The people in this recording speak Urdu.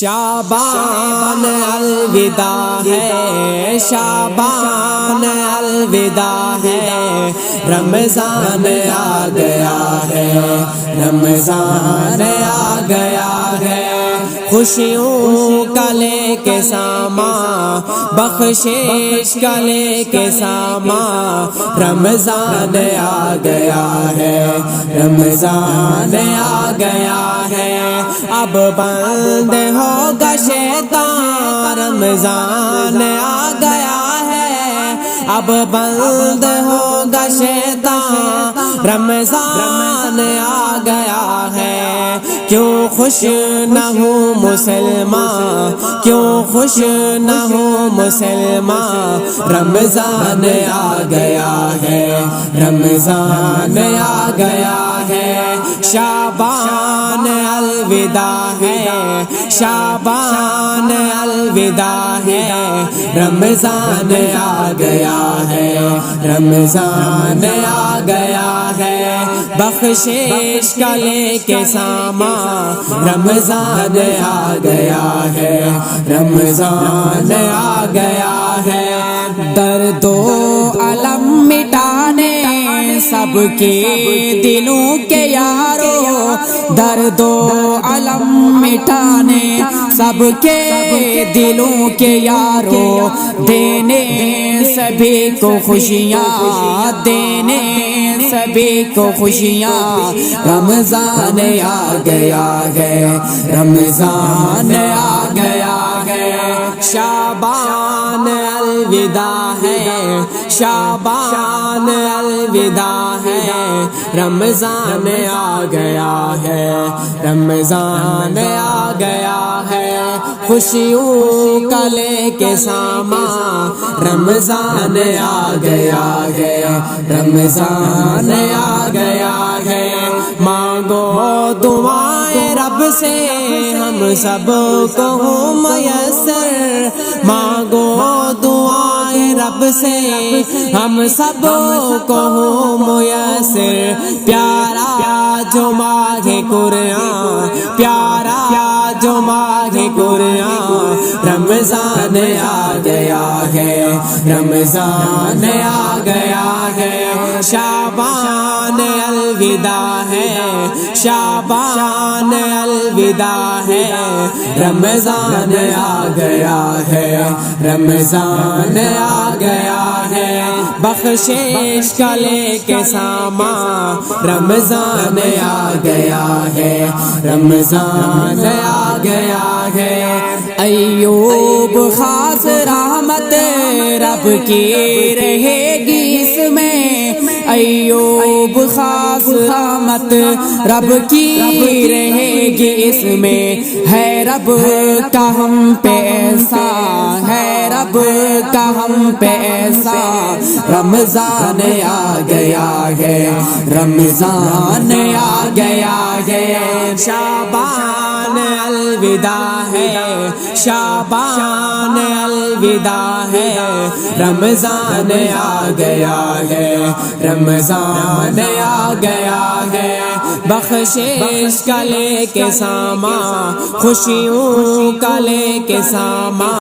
شعبان الوداع ہے، شعبان الوداع ہے، رمضان آ گیا ہے، رمضان آ گیا ہے، خوشیوں کا لے کے سامان، بخشش کا لے کے سامان، رمضان آ گیا ہے، رمضان آ گیا ہے، اب بند ہوگا شیطان، رمضان آ گیا ہے، اب بند ہوگا شیطان، رمضان آ گیا ہے، کیوں خوش نہ ہوں مسلمان، کیوں خوش نہ ہوں مسلمان، رمضان آ گیا ہے، رمضان آ گیا ہے، شعبان الوداع ہے، شعبان الوداع ہے، رمضان آ گیا ہے، رمضان آ گیا ہے، بخشش کا لے کے سامان، رمضان آ گیا ہے، رمضان آ گیا ہے، درد و الم مٹانے سب کے دلوں کے یارو، درد و الم مٹانے سب کے دلوں کے یارو، دینے سبھی کو خوشیاں، دینے سبھی کو خوشیاں، رمضان آ گیا ہے، رمضان آ گیا ہے، شعبان الوداع ہے، شعبان الوداع ہے، رمضان آ گیا ہے، رمضان آ گیا ہے، خوشیوں کا لے کے سامان، رمضان آ گیا ہے، رمضان آ گیا ہے، مانگو دعائیں رب سے ہم سب کو ہو میسر، مانگو دعائیں رب سے ہم سب کو ہو میسر، پیارا جو ماہ قرآن، پیارا جو ماہ قرآن، رمضان آ گیا ہے، رمضان آ گیا ہے، شعبان الوداع ہے، شعبان الوداع ہے، رمضان آ گیا ہے، رمضان آ گیا ہے، بخشش کا لے کے سامان، رمضان آ گیا ہے، رمضان آ گیا ہے، ایوب خاص رحمت رب کی رہے گی اس میں، ایوب خاص رحمت رب کی رہے گی اس میں، ہے رب کا ہم پہ احسان، ہے رب کا ہم پہ احسان، رمضان آ گیا ہے، رمضان آ گیا ہے، شعبان الوداع ہے، شعبان الوداع ہے، رمضان آ گیا ہے، رمضان آ گیا ہے، بخشش کا لے کے سامان، خوشیوں کا لے کے سامان۔